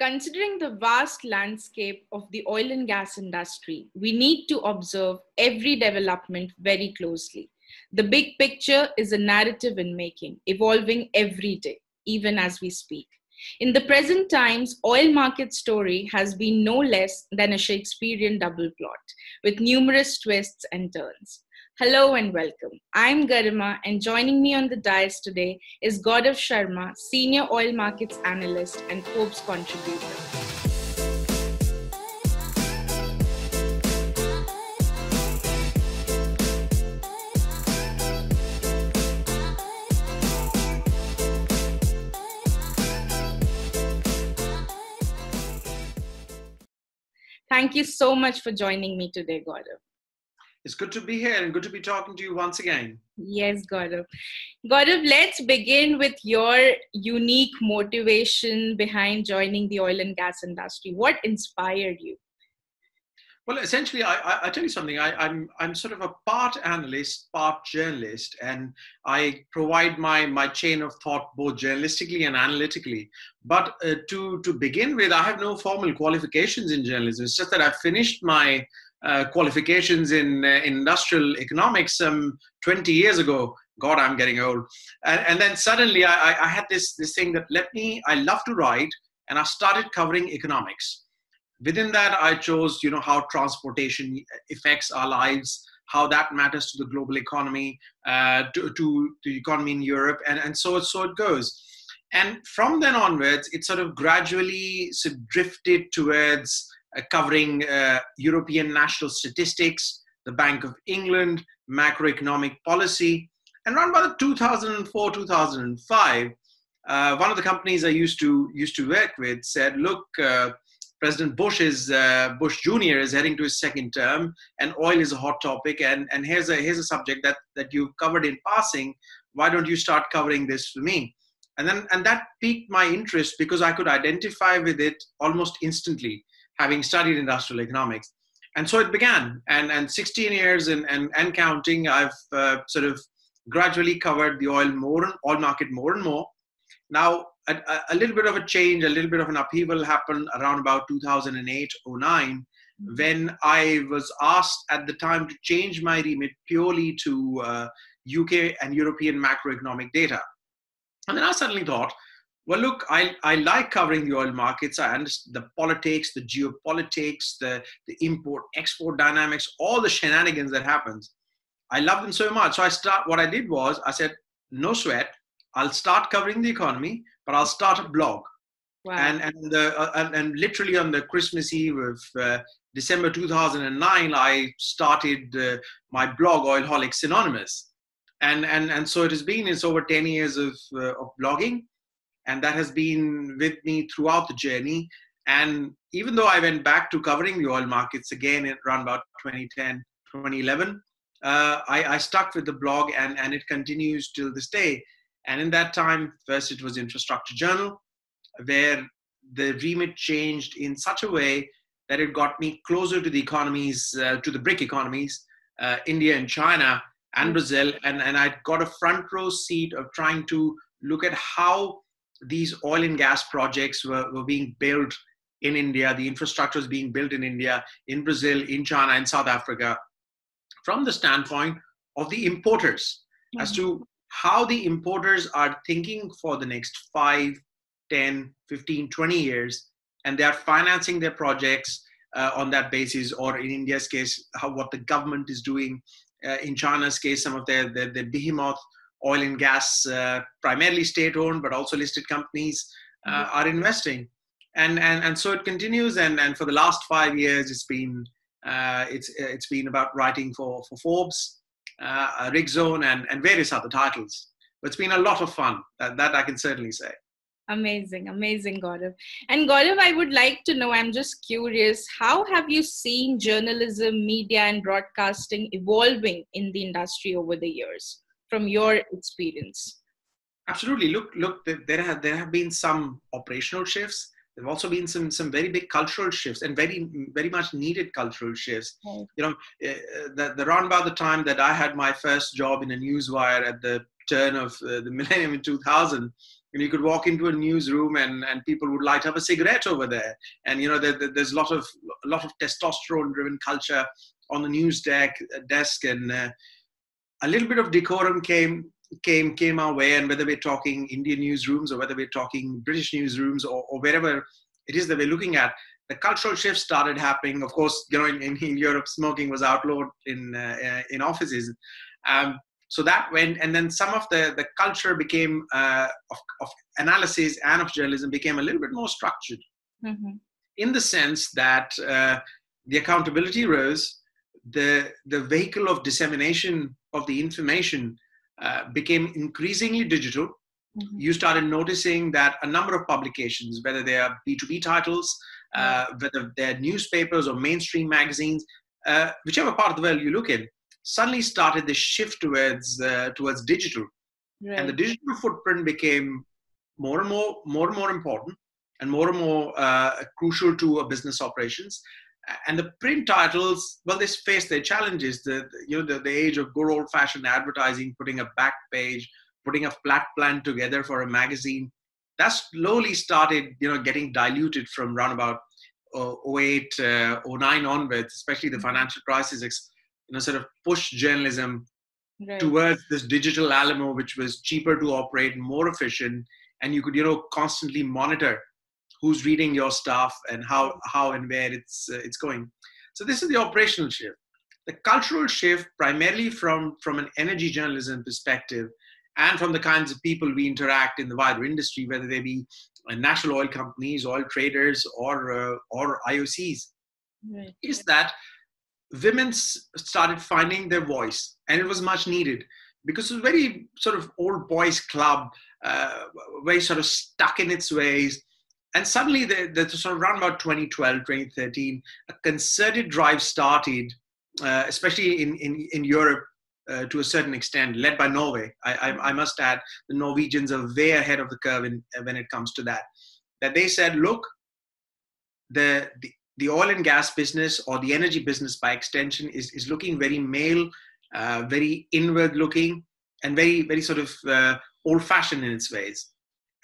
Considering the vast landscape of the oil and gas industry, we need to observe every development very closely. The big picture is a narrative in making, evolving every day, even as we speak. In the present times, oil market story has been no less than a Shakespearean double plot, with numerous twists and turns. Hello and welcome. I'm Garima, and joining me on the Dais today is Gaurav Sharma, Senior Oil Markets Analyst and Forbes Contributor. Thank you so much for joining me today, Gaurav. It's good to be here and good to be talking to you once again. Yes, Gaurav. Gaurav, let's begin with your unique motivation behind joining the oil and gas industry. What inspired you? Well, essentially, I tell you something. I'm sort of a part analyst, part journalist, and I provide my chain of thought both journalistically and analytically. But to begin with, I have no formal qualifications in journalism. It's just that I finished my qualifications in industrial economics 20 years ago. God, I'm getting old. And then suddenly I had this thing that I love to write, and I started covering economics. Within that, I chose, how transportation affects our lives, how that matters to the global economy, to the economy in Europe, and so it goes. And from then onwards, it sort of gradually drifted towards covering European national statistics, the Bank of England, macroeconomic policy. And around about 2004, 2005, one of the companies I used to work with said, look, President Bush Jr. is heading to his second term, and oil is a hot topic. And here's a subject that you've covered in passing. Why don't you start covering this for me? And that piqued my interest because I could identify with it almost instantly, having studied industrial economics. And so it began. And 16 years and counting, I've sort of gradually covered the oil market more and more. Now, a little bit of a change, a little bit of an upheaval happened around about 2008-09, when I was asked at the time to change my remit purely to UK and European macroeconomic data. And then I suddenly thought, well, look, I like covering the oil markets. I understand the politics, the geopolitics, the import-export dynamics, all the shenanigans that happens. I love them so much. So what I did was I said, no sweat. I'll start covering the economy, but I'll start a blog. Wow. And literally on the Christmas Eve of December 2009, I started my blog, Oilholics Anonymous. And so it's over 10 years of blogging. And that has been with me throughout the journey. And even though I went back to covering the oil markets again around about 2010, 2011, I stuck with the blog and it continues till this day. And in that time, first it was Infrastructure Journal, where the remit changed in such a way that it got me closer to the economies, to the BRIC economies, India and China and Brazil. And I got a front row seat of trying to look at how these oil and gas projects were being built in India, the infrastructure is being built in India, in Brazil, in China, and South Africa, from the standpoint of the importers, as to how the importers are thinking for the next 5, 10, 15, 20 years, and they are financing their projects on that basis, or in India's case, what the government is doing. In China's case, some of their behemoth oil and gas, primarily state-owned, but also listed companies are investing. And so it continues. And for the last 5 years, it's been about writing for Forbes, Rig Zone, and various other titles. But it's been a lot of fun. That I can certainly say. Amazing, Gaurav. And Gaurav, I would like to know, I'm just curious, how have you seen journalism, media, and broadcasting evolving in the industry over the years, from your experience? Absolutely. Look. There have been some operational shifts. There have also been some very big cultural shifts, and very, very much needed cultural shifts. Right. The round about the time that I had my first job in a newswire at the turn of the millennium in 2000, You could walk into a newsroom and people would light up a cigarette over there. And, there's a lot of testosterone-driven culture on the news desk, and a little bit of decorum came our way. And whether we're talking Indian newsrooms or whether we're talking British newsrooms or wherever it is that we're looking at, the cultural shift started happening. Of course, in Europe, smoking was outlawed in offices. So that went, and then some of the culture became of analysis and of journalism became a little bit more structured, in the sense that the accountability rose, the vehicle of dissemination of the information became increasingly digital. You started noticing that a number of publications, whether they are B2B titles, whether they're newspapers or mainstream magazines, whichever part of the world you look in, suddenly started this shift towards digital. Right. And the digital footprint became more and more important and more crucial to a business operations. And the print titles, well, they face their challenges. The age of good old-fashioned advertising, putting a back page, putting a flat plan together for a magazine, that slowly started, getting diluted from around about 08, 09 onwards, especially the financial crisis, sort of pushed journalism towards this digital Alamo, which was cheaper to operate, more efficient, and you could, constantly monitor who's reading your stuff and how and where it's going. So this is the operational shift. The cultural shift, primarily from an energy journalism perspective, and from the kinds of people we interact in the wider industry, whether they be national oil companies, oil traders, or IOCs, is that women started finding their voice, and it was much needed, because it was very sort of old boys club, very sort of stuck in its ways. And suddenly, the sort of around about 2012, 2013, a concerted drive started, especially in Europe, to a certain extent, led by Norway. I must add, the Norwegians are way ahead of the curve when it comes to that. That they said, look, the oil and gas business, or the energy business by extension, is looking very male, very inward looking, and very, very sort of old-fashioned in its ways.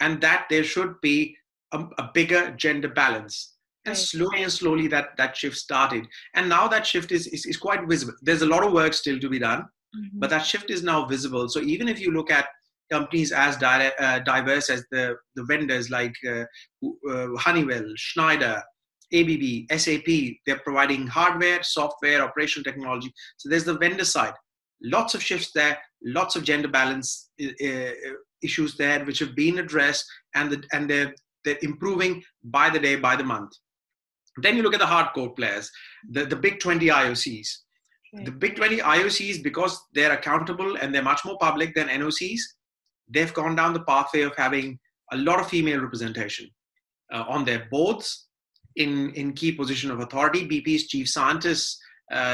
And that there should be a bigger gender balance. And slowly that shift started. And now that shift is quite visible. There's a lot of work still to be done, but that shift is now visible. So even if you look at companies as diverse as the vendors like Honeywell, Schneider, ABB, SAP, they're providing hardware, software, operational technology. So there's the vendor side. Lots of shifts there, lots of gender balance issues there, which have been addressed, and they're improving by the day, by the month. Then you look at the hardcore players, the big 20 IOCs. The big 20 IOCs, because they're accountable and they're much more public than NOCs, they've gone down the pathway of having a lot of female representation on their boards, in key position of authority. BP's chief scientist,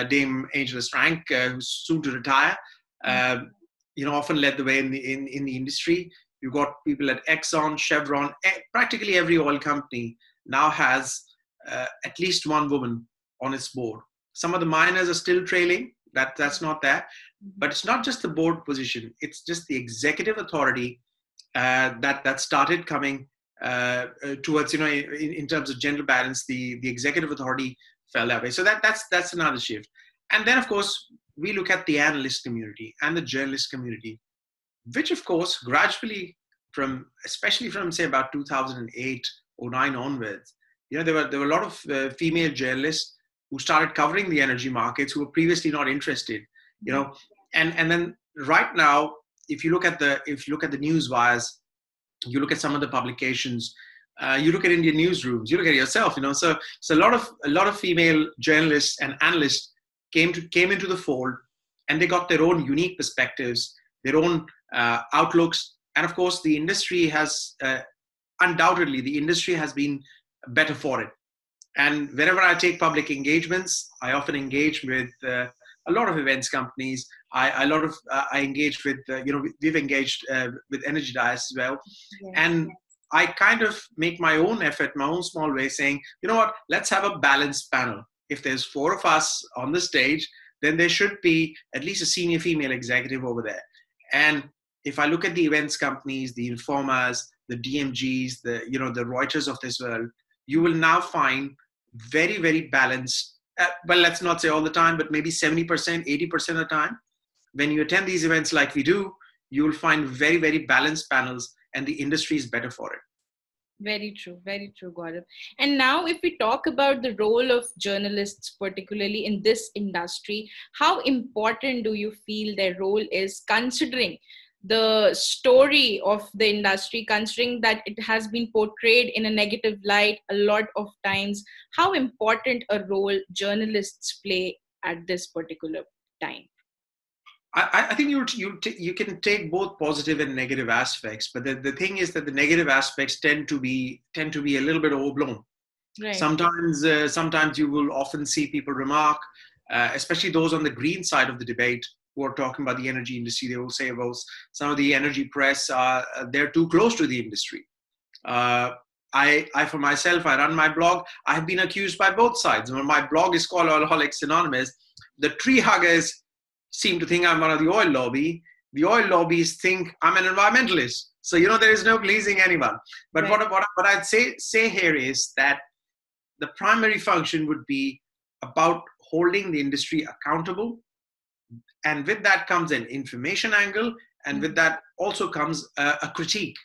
Dame Angela Strank, who's soon to retire, often led the way in the industry. You've got people at Exxon, Chevron, practically every oil company now has at least one woman on its board. Some of the miners are still trailing, that's not there. But it's not just the board position, it's just the executive authority that started coming towards, in terms of gender balance, the executive authority fell that way. So that's another shift. And then, of course, we look at the analyst community and the journalist community, which, of course, gradually especially from say about 2008 or 9 onwards, there were a lot of female journalists who started covering the energy markets who were previously not interested, and then right now, if you look at the news wires, you look at some of the publications, you look at Indian newsrooms, you look at yourself, so a lot of female journalists and analysts came into the fold, and they got their own unique perspectives, their own outlooks. And of course, the industry has undoubtedly been better for it. And whenever I take public engagements, I often engage with a lot of events companies. I engage with we've engaged with Energy Dais as well, and I kind of make my own effort, my own small way, saying, let's have a balanced panel. If there's 4 of us on the stage, then there should be at least a senior female executive over there. And if I look at the events companies, the informers, the DMGs, the Reuters of this world, you will now find very, very balanced. Well, let's not say all the time, but maybe 70%, 80% of the time. When you attend these events like we do, you will find very, very balanced panels, and the industry is better for it. Very true, Gaurav. And now, if we talk about the role of journalists, particularly in this industry, how important do you feel their role is, considering the story of the industry, considering that it has been portrayed in a negative light a lot of times? How important a role journalists play at this particular time? I think you can take both positive and negative aspects, but the thing is that the negative aspects tend to be a little bit overblown. Right. Sometimes you will often see people remark, especially those on the green side of the debate who are talking about the energy industry. They will say about some of the energy press, they're too close to the industry. I for myself, I run my blog. I have been accused by both sides. My blog is called Oilholics Anonymous. The tree huggers seem to think I'm one of the oil lobby. The oil lobbies think I'm an environmentalist. So, there is no pleasing anyone. But right. what I'd say here is that the primary function would be about holding the industry accountable. And with that comes an information angle. And with that also comes a critique.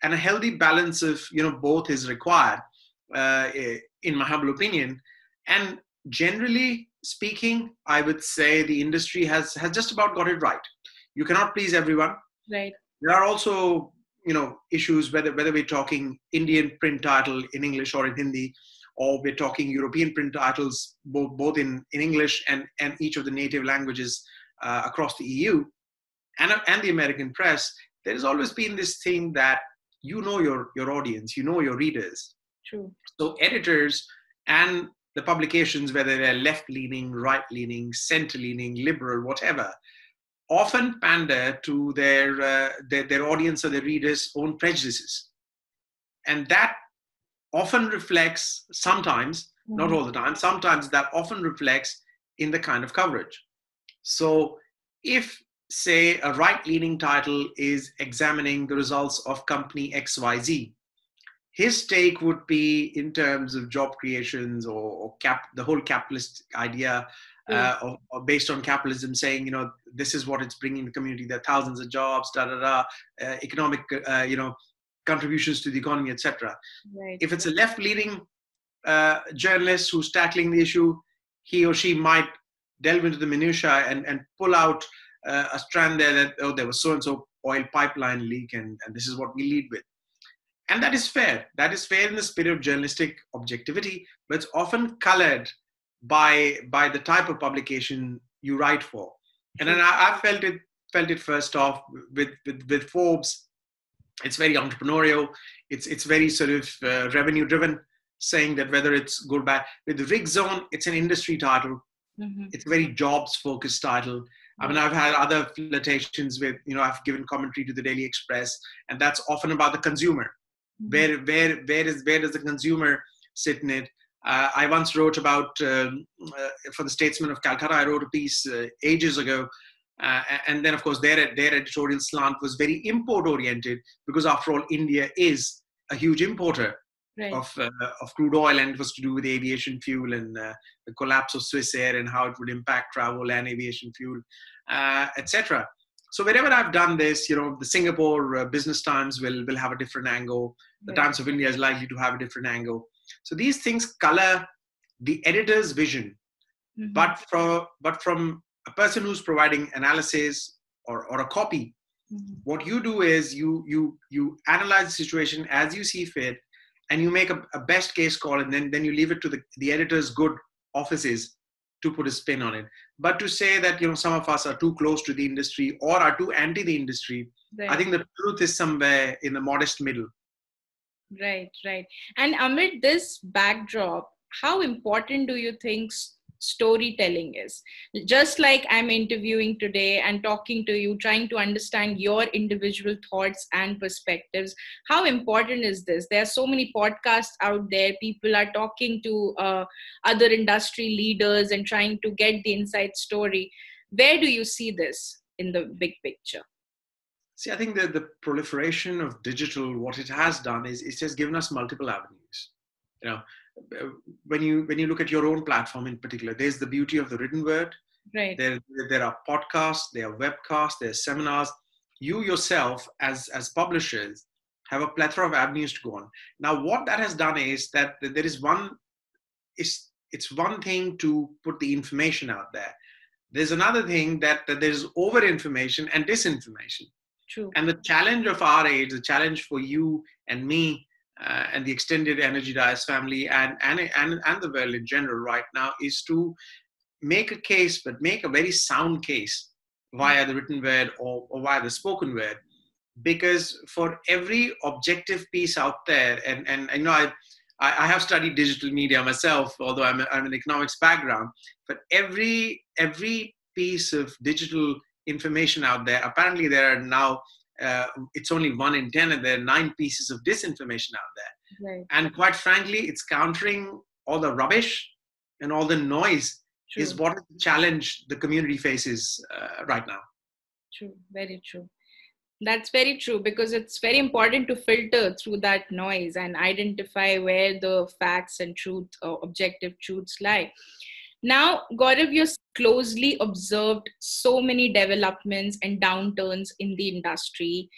And a healthy balance of, both is required, in my humble opinion. And generally speaking, I would say the industry has just about got it right. You cannot please everyone. Right. There are also, issues whether we're talking Indian print title in English or in Hindi, or we're talking European print titles, both in English and each of the native languages across the EU and the American press. There has always been this thing that your audience, your readers. True. So editors and the publications, whether they're left-leaning, right-leaning, center-leaning, liberal, whatever, often pander to their audience or their readers' own prejudices. And that often reflects, sometimes, not all the time, sometimes that often reflects in the kind of coverage. So if, say, a right-leaning title is examining the results of company XYZ, his take would be in terms of job creations or the whole capitalist idea or based on capitalism, saying, this is what it's bringing the community. There are thousands of jobs, economic, contributions to the economy, etc. Right. If it's a left-leaning journalist who's tackling the issue, he or she might delve into the minutiae and pull out a strand there that, there was so-and-so oil pipeline leak and this is what we lead with. And that is fair. That is fair in the spirit of journalistic objectivity, but it's often colored by the type of publication you write for. And then I felt it first off with Forbes. It's very entrepreneurial. It's very sort of revenue driven, saying that whether it's good or bad. With the Rig Zone, it's an industry title. Mm-hmm. It's a very jobs focused title. I mean, I've had other flirtations with, I've given commentary to the Daily Express, and that's often about the consumer. Mm-hmm. Where does the consumer sit in it? I once wrote about, for the Statesman of Calcutta, I wrote a piece ages ago. And then, of course, their editorial slant was very import-oriented because, after all, India is a huge importer of crude oil, and it was to do with aviation fuel and the collapse of Swiss Air and how it would impact travel and aviation fuel, etc. So wherever I've done this, the Singapore Business Times will have a different angle. The Times of India is likely to have a different angle. So these things color the editor's vision. Mm-hmm. But from a person who's providing analysis or a copy, mm-hmm. what you do is you analyze the situation as you see fit, and you make a best case call, and then you leave it to the editor's good offices to put a spin on it. But to say that some of us are too close to the industry or are too anti the industry, I think the truth is somewhere in the modest middle. Right. And amid this backdrop, how important do you think storytelling is? Just like I'm interviewing today and talking to you, trying to understand your individual thoughts and perspectives, how important is this? There are so many podcasts out there. People are talking to other industry leaders and trying to get the inside story. Where do you see this in the big picture? See, I think that the proliferation of digital, what it has done is it's just given us multiple avenues. You know, when you look at your own platform in particular, there's the beauty of the written word. Right. There are podcasts, there are webcasts, there are seminars. You yourself, as publishers, have a plethora of avenues to go on. Now, what that has done is that there is it's one thing to put the information out there. There's another thing that there's over information and disinformation. True. And the challenge of our age, the challenge for you and me and the extended Energy Dais family and the world in general right now is to make a case, but make a very sound case via the written word or via the spoken word. Because for every objective piece out there, and I know I have studied digital media myself, although I'm an economics background, but every piece of digital information out there, apparently there are now, it's only 1 in 10, and there are 9 pieces of disinformation out there. Right. And quite frankly, it's countering all the rubbish and all the noise. True. Is what is the challenge the community faces right now. True, very true. That's very true, because it's very important to filter through that noise and identify where the facts and truth or objective truths lie. Now, Gaurav, you've closely observed so many developments and downturns in the industry.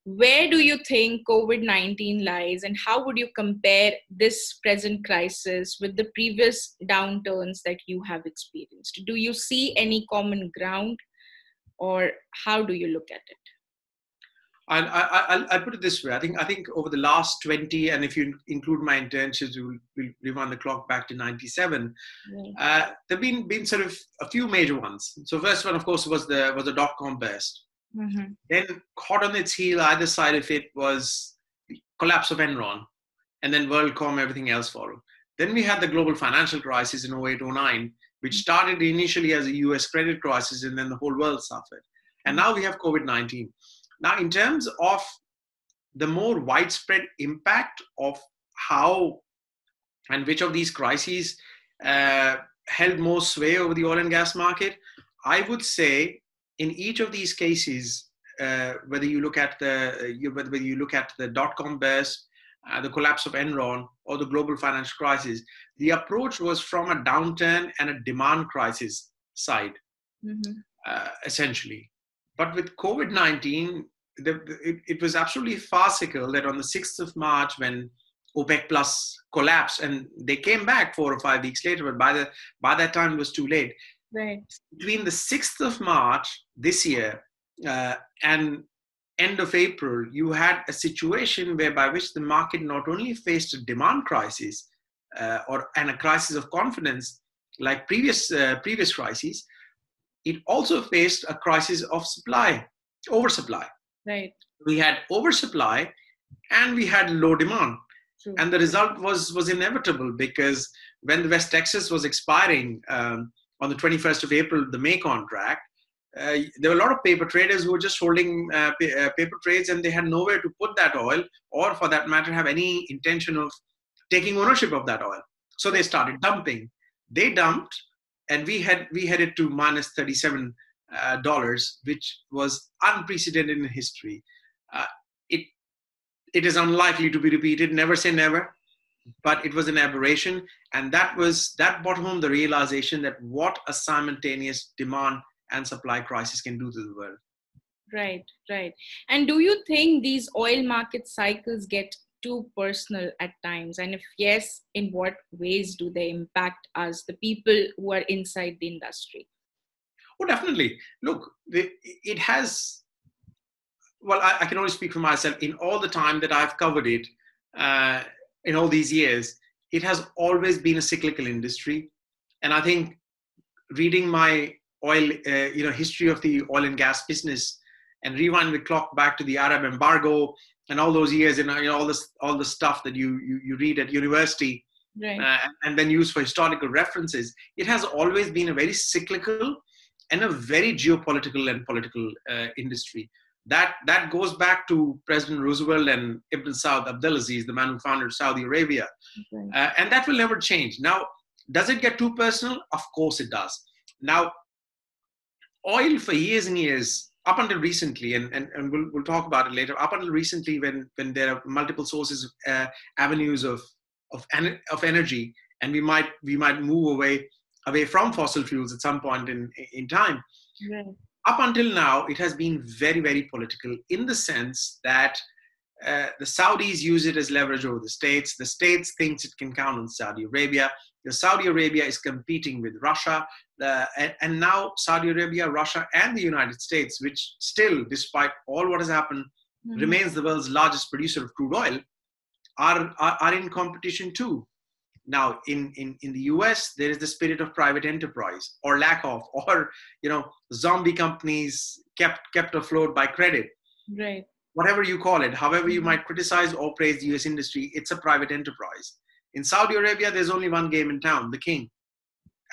Where do you think COVID-19 lies, and how would you compare this present crisis with the previous downturns that you have experienced? Do you see any common ground, or how do you look at it? I'll put it this way. I think over the last 20, and if you include my internships, we'll rewind the clock back to 97. Right. There've been sort of a few major ones. So first one, of course, was the dot-com burst. Mm-hmm. Then hot on its heel, either side of it was the collapse of Enron, and then WorldCom, everything else followed. Then we had the global financial crisis in 08-09, which started initially as a US credit crisis, and then the whole world suffered. And now we have COVID-19. Now, in terms of the more widespread impact of how and which of these crises held more sway over the oil and gas market, I would say in each of these cases, whether you look at the dot-com burst, the collapse of Enron, or the global financial crisis, the approach was from a downturn and a demand crisis side, essentially. But with COVID-19, it was absolutely farcical that on the 6th of March, when OPEC Plus collapsed, and they came back 4 or 5 weeks later, but by that time it was too late. Right. Between the 6th of March this year and end of April, you had a situation whereby which the market not only faced a demand crisis and a crisis of confidence like previous crises, it also faced a crisis of oversupply. Right. We had oversupply and we had low demand. True. And the result was inevitable, because when the West Texas was expiring on the 21st of April, the May contract, there were a lot of paper traders who were just holding paper trades, and they had nowhere to put that oil, or for that matter, have any intention of taking ownership of that oil. So they started dumping. They dumped, and we headed to minus $37, which was unprecedented in history. It is unlikely to be repeated. Never say never, but it was an aberration, and that brought home the realization that what a simultaneous demand and supply crisis can do to the world. Right. And do you think these oil market cycles get too personal at times? And if yes, in what ways do they impact us, the people who are inside the industry? Oh, definitely. Look, it has. Well, I can only speak for myself. In all the time that I've covered it, in all these years, it has always been a cyclical industry. And I think reading my history of the oil and gas business, and rewind the clock back to the Arab embargo and all those years, and all the stuff that you read at university, right, and then use for historical references, it has always been a very cyclical and a very geopolitical and political industry. That goes back to President Roosevelt and Ibn Saud Abdulaziz, the man who founded Saudi Arabia. Okay. And that will never change. Now, does it get too personal? Of course it does. Now, oil for years and years up until recently, and we'll talk about it later, up until recently when there are multiple sources, avenues of energy, and we might move away from fossil fuels at some point in time. Right. Up until now, it has been very, very political, in the sense that the Saudis use it as leverage over the States. The States thinks it can count on Saudi Arabia. Saudi Arabia is competing with Russia. And now Saudi Arabia, Russia, and the United States, which still, despite all what has happened, remains the world's largest producer of crude oil, are in competition too. Now, in the US, there is the spirit of private enterprise, or lack of, or zombie companies kept afloat by credit. Right. Whatever you call it, however you might criticize or praise the US industry, it's a private enterprise. In Saudi Arabia, there's only one game in town, the king,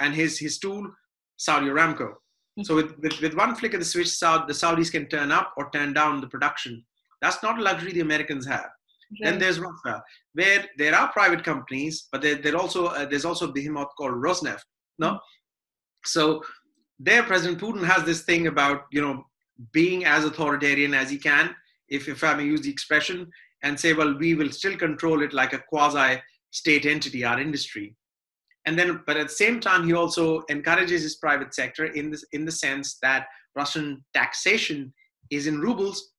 and his tool, Saudi Aramco. So with one flick of the switch, the Saudis can turn up or turn down the production. That's not a luxury the Americans have. Right. Then there's Russia, where there are private companies, but there's also a behemoth called Rosneft. No, so there President Putin has this thing about being as authoritarian as he can, if I may use the expression, and say, well, we will still control it like a quasi-state entity, our industry. And then, but at the same time, he also encourages his private sector in the sense that Russian taxation is in rubles,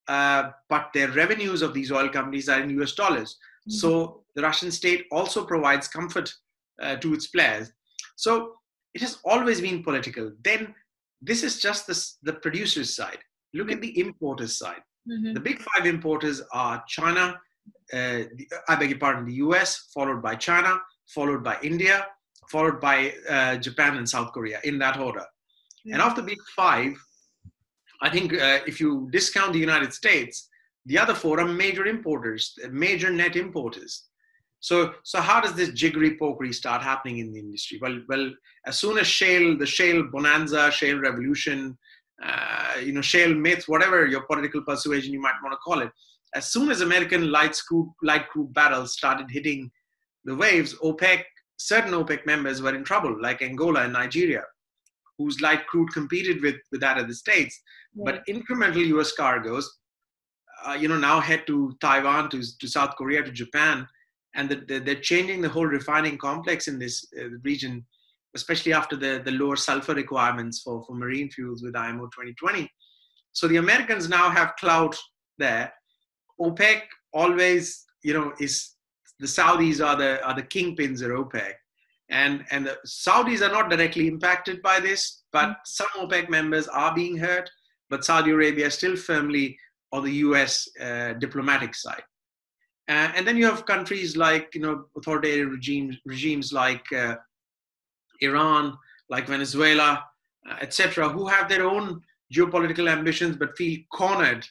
but their revenues of these oil companies are in US dollars. So the Russian state also provides comfort to its players. So it has always been political. Then this is just the producer's side. Look at the importer's side. The big five importers are China, the US, followed by China, followed by India, followed by Japan and South Korea, in that order. And of the big five, I think if you discount the United States, the other four are major importers, major net importers. So how does this jiggery-pokery start happening in the industry? Well, as soon as the shale bonanza, shale revolution, shale myth, whatever your political persuasion you might want to call it, as soon as American light crude barrels started hitting the waves, certain OPEC members were in trouble, like Angola and Nigeria, whose light crude competed with that of the States. But incremental US cargoes, now head to Taiwan, to South Korea, to Japan, and they're changing the whole refining complex in this region, especially after the lower sulfur requirements for marine fuels with IMO 2020. So the Americans now have clout there. OPEC always, is the Saudis are the kingpins of OPEC. And the Saudis are not directly impacted by this, but some OPEC members are being hurt, but Saudi Arabia is still firmly on the US diplomatic side. And then you have countries like, authoritarian regimes like Iran, like Venezuela, etc., who have their own geopolitical ambitions, but feel cornered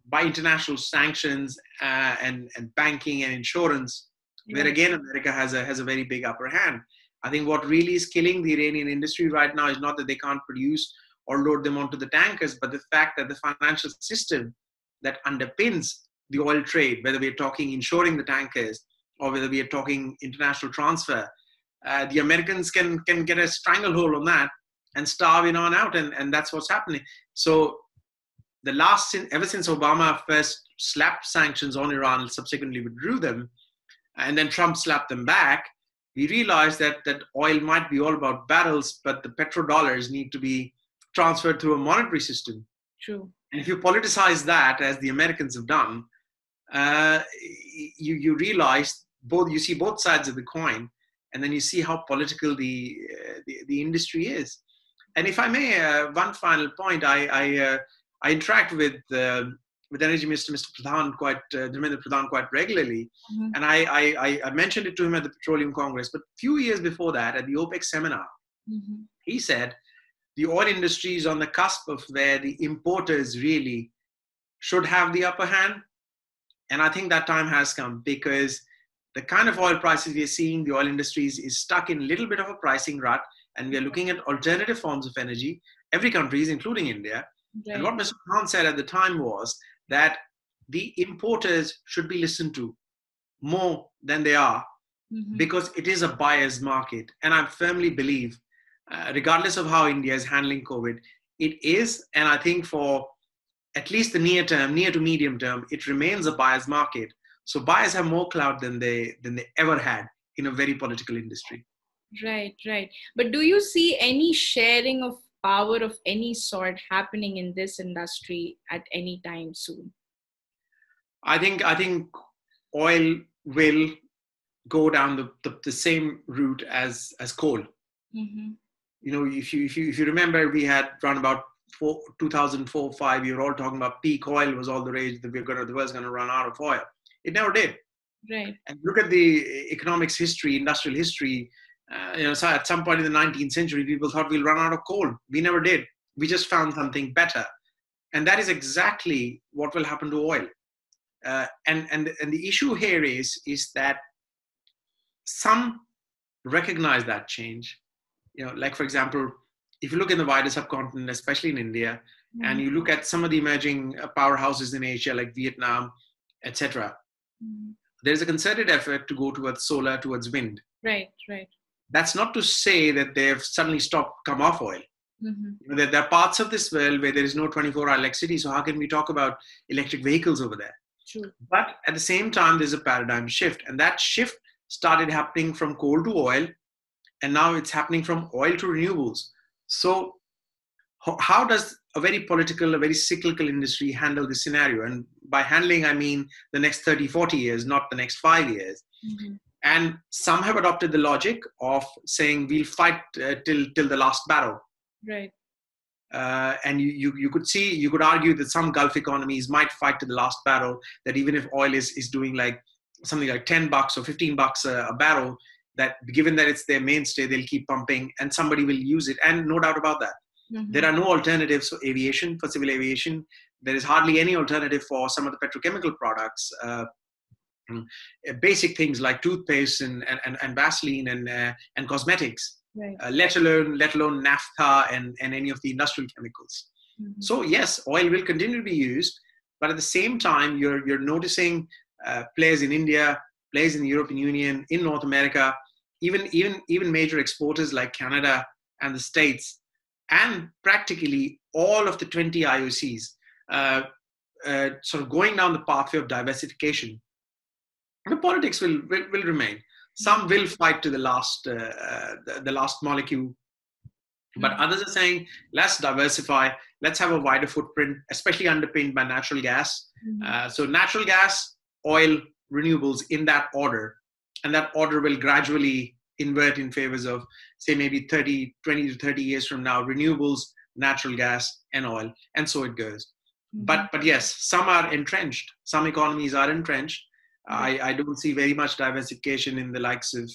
by international sanctions and banking and insurance, where again America has a very big upper hand. I think what really is killing the Iranian industry right now is not that they can't produce or load them onto the tankers, but the fact that the financial system that underpins the oil trade, whether we're talking insuring the tankers or whether we are talking international transfer, the Americans can get a stranglehold on that and starve in on out, and that's what's happening. So ever since Obama first slapped sanctions on Iran and subsequently withdrew them, and then Trump slapped them back, we realized that oil might be all about barrels, but the petrodollars need to be transferred through a monetary system. True. And if you politicize that, as the Americans have done, you realize you see both sides of the coin, and then you see how political the industry is. And if I may, one final point, I interact with Energy Minister Mr. Pradhan Dharmendra Pradhan quite regularly, and I mentioned it to him at the Petroleum Congress. But a few years before that, at the OPEC seminar, he said the oil industry is on the cusp of where the importers really should have the upper hand. And I think that time has come, because the kind of oil prices we are seeing, the oil industry is stuck in a little bit of a pricing rut, and we are looking at alternative forms of energy. Every country is, including India. Right. And what Mr. Khan said at the time was that the importers should be listened to more than they are, because it is a buyer's market. And I firmly believe, regardless of how India is handling COVID, it is, and I think for at least the near term, near to medium term, it remains a buyer's market. So buyers have more clout than they ever had in a very political industry. Right, right. But do you see any sharing of power of any sort happening in this industry at any time soon? I think oil will go down the same route as coal. Mm-hmm. You know, if you remember, we had around about 2004-5. We were all talking about peak oil was all the rage, that the world's going to run out of oil. It never did. Right. And look at the economics history, industrial history. So at some point in the 19th century, people thought we'll run out of coal. We never did. We just found something better, and that is exactly what will happen to oil. And the issue here is that some recognize that change. You know, like for example, if you look in the wider subcontinent, especially in India, and you look at some of the emerging powerhouses in Asia, like Vietnam, etc., there's a concerted effort to go towards solar, towards wind. Right, right. That's not to say that they've suddenly come off oil. Mm-hmm. You know, there are parts of this world where there is no 24-hour electricity, so how can we talk about electric vehicles over there? True. But at the same time, there's a paradigm shift, and that shift started happening from coal to oil, and now it's happening from oil to renewables. So how does a very political, a very cyclical industry handle this scenario? And by handling, I mean the next 30, 40 years, not the next 5 years. Mm-hmm. And some have adopted the logic of saying we'll fight till the last battle. Right. And you could argue that some Gulf economies might fight to the last battle, that even if oil is doing like something like $10 or $15 a barrel, that given that it's their mainstay, they'll keep pumping and somebody will use it. And no doubt about that. Mm-hmm. There are no alternatives for aviation, for civil aviation. There is hardly any alternative for some of the petrochemical products. Basic things like toothpaste and Vaseline and cosmetics, right. let alone naphtha and any of the industrial chemicals. Mm-hmm. So yes, oil will continue to be used, but at the same time, you're noticing players in India, players in the European Union, in North America, even major exporters like Canada and the States, and practically all of the 20 IOCs sort of going down the pathway of diversification. The politics will remain. Some will fight to the last molecule, but others are saying, let's diversify, let's have a wider footprint, especially underpinned by natural gas. Mm-hmm. So natural gas, oil, renewables in that order, and that order will gradually invert in favors of, say, maybe 20 to 30 years from now, renewables, natural gas, and oil, and so it goes. Mm-hmm. But yes, some are entrenched. Some economies are entrenched. I don't see very much diversification in the likes of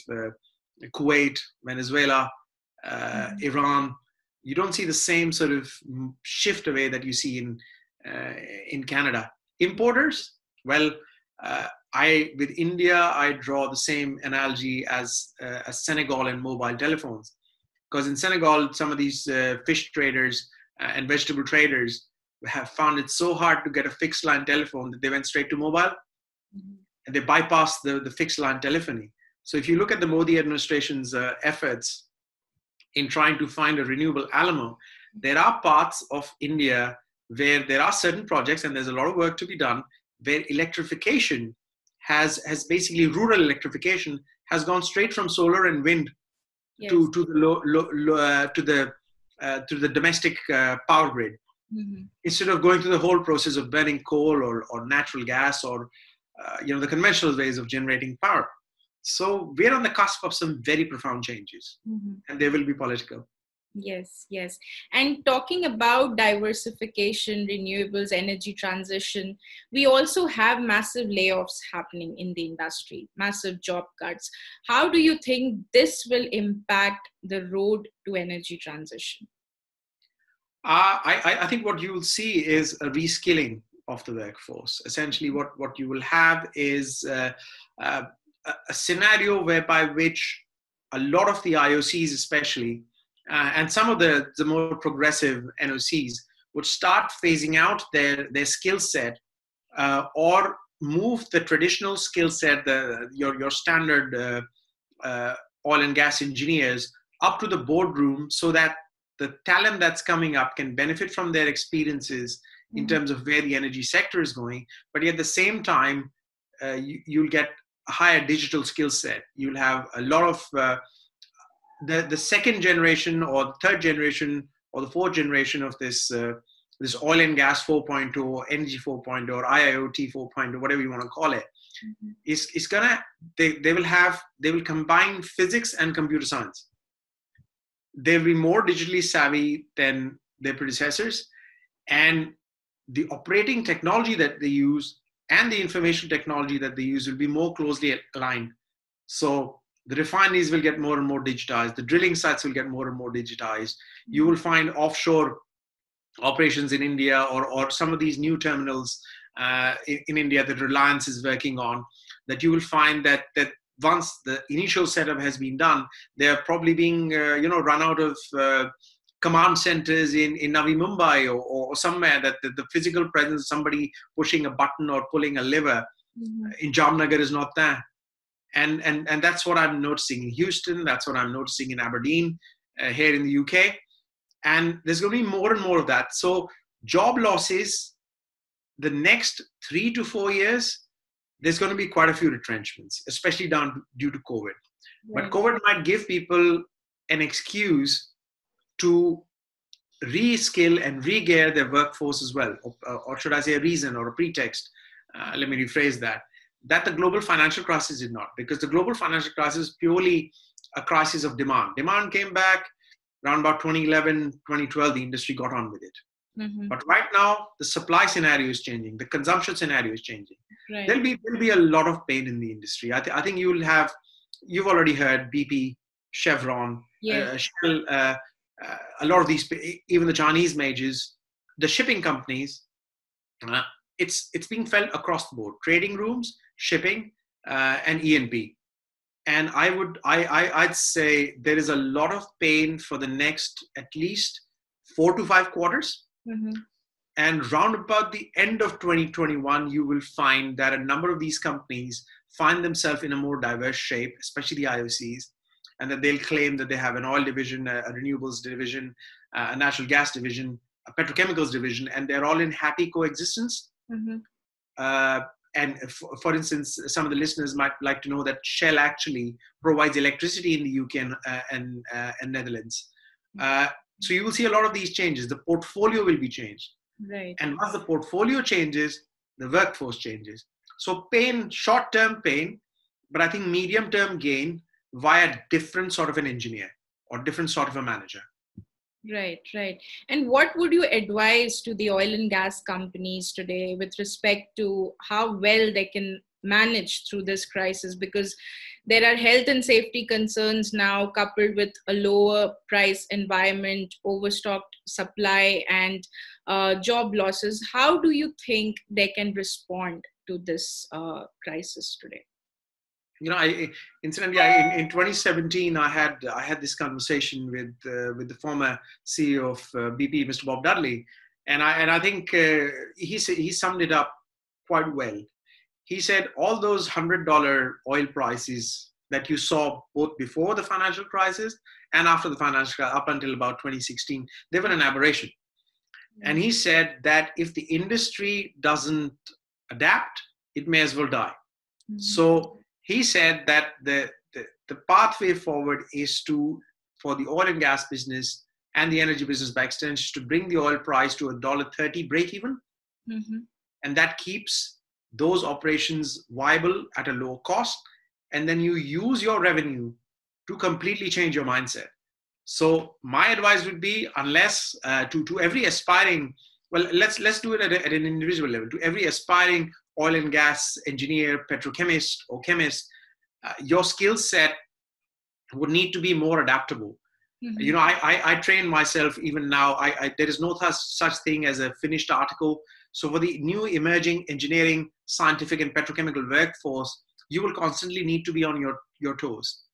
Kuwait, Venezuela, Iran. You don't see the same sort of shift away that you see in Canada. Importers, well, with India, I draw the same analogy as Senegal and mobile telephones. Because in Senegal, some of these fish traders and vegetable traders have found it so hard to get a fixed line telephone that they went straight to mobile. Mm-hmm. And they bypassed the fixed line telephony. So if you look at the Modi administration's efforts in trying to find a renewable Alamo, there are parts of India where there are certain projects, and there's a lot of work to be done, where electrification has basically, rural electrification has gone straight from solar and wind, yes, to the domestic power grid. Mm-hmm. Instead of going through the whole process of burning coal or natural gas or the conventional ways of generating power. So we're on the cusp of some very profound changes, mm-hmm, and they will be political. Yes, yes. And talking about diversification, renewables, energy transition, we also have massive layoffs happening in the industry, massive job cuts. How do you think this will impact the road to energy transition? I think what you will see is a reskilling of the workforce. Essentially, what you will have is a scenario whereby which a lot of the IOCs especially, and some of the more progressive NOCs would start phasing out their skill set or move the traditional skill set, your standard oil and gas engineers, up to the boardroom, so that the talent that's coming up can benefit from their experiences in terms of where the energy sector is going, but at the same time, you'll get a higher digital skill set. You'll have a lot of the second generation or the third generation or the fourth generation of this oil and gas 4.0, energy 4.0, or IIoT 4.0, whatever you want to call it. Is gonna they will combine physics and computer science. They'll be more digitally savvy than their predecessors, and the operating technology that they use and the information technology that they use will be more closely aligned. So the refineries will get more and more digitized. The drilling sites will get more and more digitized. You will find offshore operations in India or some of these new terminals in India that Reliance is working on, that you will find that once the initial setup has been done, they're probably being run out of command centers in Navi Mumbai or somewhere, that the physical presence, somebody pushing a button or pulling a lever in Jamnagar is not there. And that's what I'm noticing in Houston. That's what I'm noticing in Aberdeen, here in the UK. And there's going to be more and more of that. So job losses, the next 3 to 4 years, there's going to be quite a few retrenchments, especially due to COVID. Right. But COVID might give people an excuse to reskill and re-gear their workforce as well. Or should I say a reason or a pretext? Let me rephrase that the global financial crisis did not, because the global financial crisis is purely a crisis of demand. Demand came back around about 2011, 2012, the industry got on with it. But right now, the supply scenario is changing. The consumption scenario is changing. Right. There'll be a lot of pain in the industry. I think you've already heard BP, Chevron, Shell, a lot of these, even the Chinese majors, the shipping companies, it's being felt across the board. Trading rooms, shipping, and E&P. And I'd say there is a lot of pain for the next at least 4 to 5 quarters. And round about the end of 2021, you will find that a number of these companies find themselves in a more diverse shape, especially the IOCs, and that they'll claim that they have an oil division, a renewables division, a natural gas division, a petrochemicals division, and they're all in happy coexistence. And for instance, some of the listeners might like to know that Shell actually provides electricity in the UK and Netherlands. So you will see a lot of these changes. The portfolio will be changed. Right. And once the portfolio changes, the workforce changes. So pain, short-term pain, but I think medium-term gain via different sort of an engineer or different sort of a manager. Right. And what would you advise to the oil and gas companies today with respect to how well they can manage through this crisis? Because there are health and safety concerns now, coupled with a lower price environment, overstocked supply, and job losses. How do you think they can respond to this crisis today? Incidentally, in 2017, I had this conversation with the former CEO of BP, Mr. Bob Dudley, and I think he summed it up quite well. He said all those $100 oil prices that you saw both before the financial crisis and after the financial crisis, up until about 2016, they were an aberration. And he said that if the industry doesn't adapt, it may as well die. So he said that the pathway forward is for the oil and gas business and the energy business by extension, to bring the oil price to $1.30 break even. And that keeps those operations viable at a low cost. And then you use your revenue to completely change your mindset. So my advice would be, unless to every aspiring, well, let's do it at an individual level, to every aspiring oil and gas engineer, petrochemist, or chemist, your skill set would need to be more adaptable. I train myself even now. There is no such thing as a finished article. So for the new emerging engineering, scientific, and petrochemical workforce, you will constantly need to be on your toes.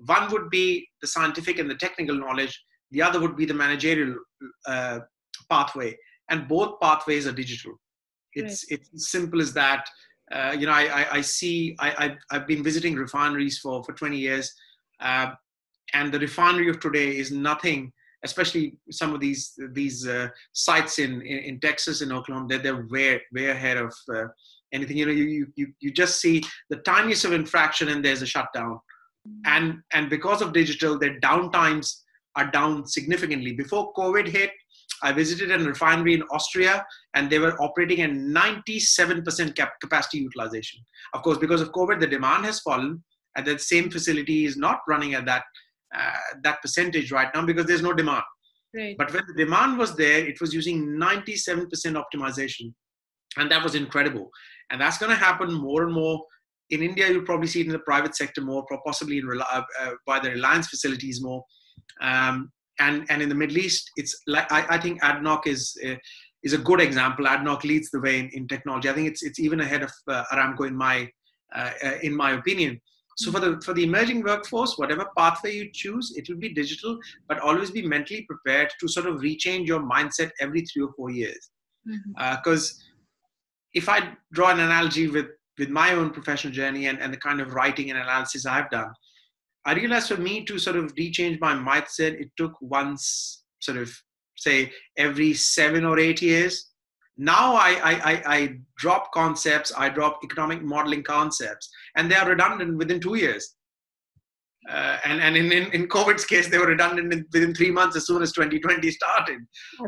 One would be the scientific and the technical knowledge. The other would be the managerial pathway. And both pathways are digital. It's as simple as that. I've been visiting refineries for 20 years. And the refinery of today is nothing especially some of these sites in Texas and Oklahoma, they're way ahead of anything. You just see the tiniest of infraction and there's a shutdown. And because of digital, their downtimes are down significantly. Before COVID hit, I visited a refinery in Austria, and they were operating at 97% capacity utilization. Of course, because of COVID, the demand has fallen, and that same facility is not running at that percentage right now because there's no demand. Right. But when the demand was there, it was using 97% optimization, and that was incredible. And that's going to happen more and more. In India, you'll probably see it in the private sector more, possibly by the Reliance facilities more. And in the Middle East, it's like I think ADNOC is a good example. ADNOC leads the way in technology. I think it's even ahead of Aramco in my opinion. So for the emerging workforce, whatever pathway you choose, it will be digital, but always be mentally prepared to sort of rechange your mindset every 3 or 4 years. Because if I draw an analogy with my own professional journey and the kind of writing and analysis I've done, I realized for me to sort of rechange my mindset, it took once, sort of say every 7 or 8 years. Now I drop concepts, I drop economic modeling concepts, and they are redundant within 2 years. And in COVID's case, they were redundant within 3 months as soon as 2020 started.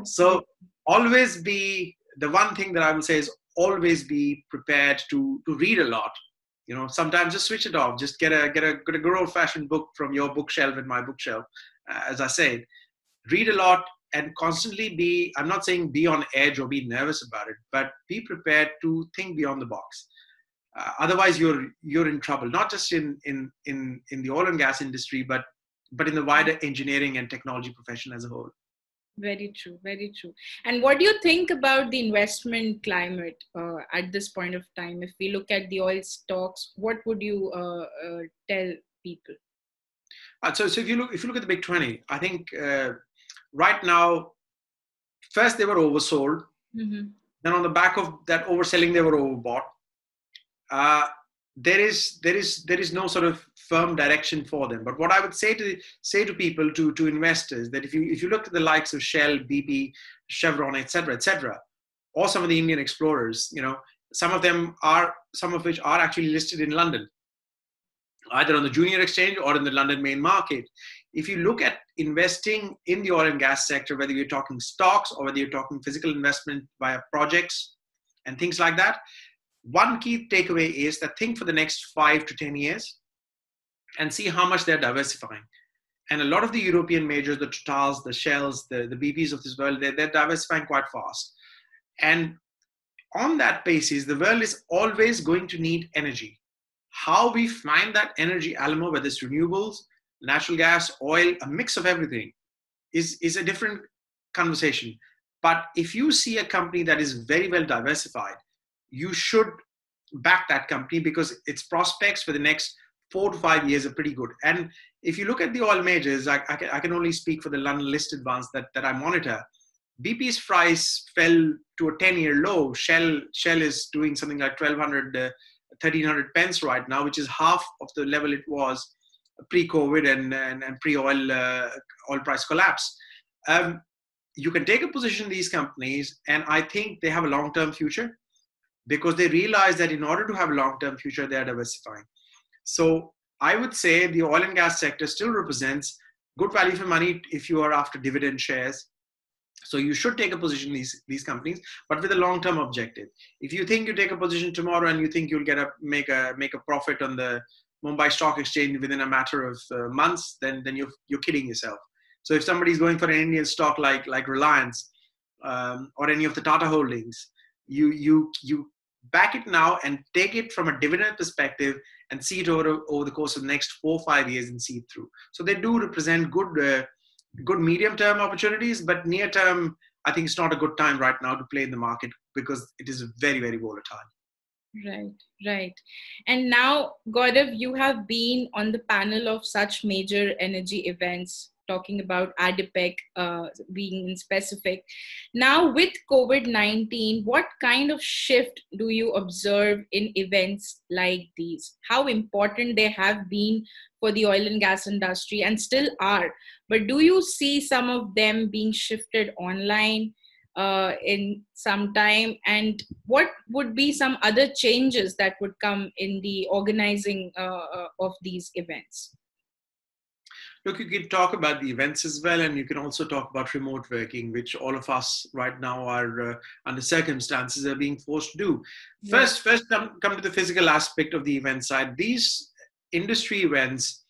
So always be, the one thing that I will say is always be prepared to read a lot. Sometimes just switch it off. Just get a good old-fashioned book from your bookshelf and my bookshelf. As I said, read a lot and constantly be, I'm not saying be on edge or be nervous about it, but be prepared to think beyond the box. Otherwise, you're in trouble, not just in the oil and gas industry, but in the wider engineering and technology profession as a whole. Very true, very true. And what do you think about the investment climate at this point of time? If we look at the oil stocks, what would you tell people? So if you look at the big 20, I think right now, first they were oversold. Then on the back of that overselling, they were overbought. There is no sort of firm direction for them. But what I would say to people, to investors, that if you look at the likes of Shell, BP, Chevron, etc., or some of the Indian explorers, some of which are actually listed in London, either on the junior exchange or in the London main market. If you look at investing in the oil and gas sector, whether you're talking stocks or whether you're talking physical investment via projects and things like that, one key takeaway is that think for the next 5 to 10 years and see how much they're diversifying. And a lot of the European majors, the Totals, the Shells, the BPs of this world, they're diversifying quite fast. And on that basis, the world is always going to need energy. How we find that energy, Alamo, whether it's renewables, natural gas, oil, a mix of everything, is a different conversation. But if you see a company that is very well diversified, you should back that company because its prospects for the next 4 to 5 years are pretty good. And if you look at the oil majors, I can only speak for the London listed ones that I monitor. BP's price fell to a 10-year low. Shell is doing something like 1,300 pence right now, which is half of the level it was pre-COVID and pre-oil oil price collapse. You can take a position in these companies, and I think they have a long-term future, because they realize that in order to have a long-term future, they are diversifying. So I would say the oil and gas sector still represents good value for money if you are after dividend shares. So you should take a position in these companies, but with a long-term objective. If you think you take a position tomorrow and you think you'll make a profit on the Mumbai Stock Exchange within a matter of months, then you're kidding yourself. So if somebody's going for an Indian stock like Reliance or any of the Tata holdings, you back it now and take it from a dividend perspective and see it over the course of the next 4 or 5 years and see it through. So they do represent good medium-term opportunities, but near-term, I think it's not a good time right now to play in the market because it is very, very volatile. Right. And now, Gaurav, you have been on the panel of such major energy events talking about ADIPEC being in specific. Now, with COVID-19, what kind of shift do you observe in events like these? How important they have been for the oil and gas industry and still are? But do you see some of them being shifted online in some time? And what would be some other changes that would come in the organizing of these events? Look, you can talk about the events as well, and you can also talk about remote working, which all of us right now are under circumstances are being forced to do. Yeah. First come to the physical aspect of the event side. These industry events,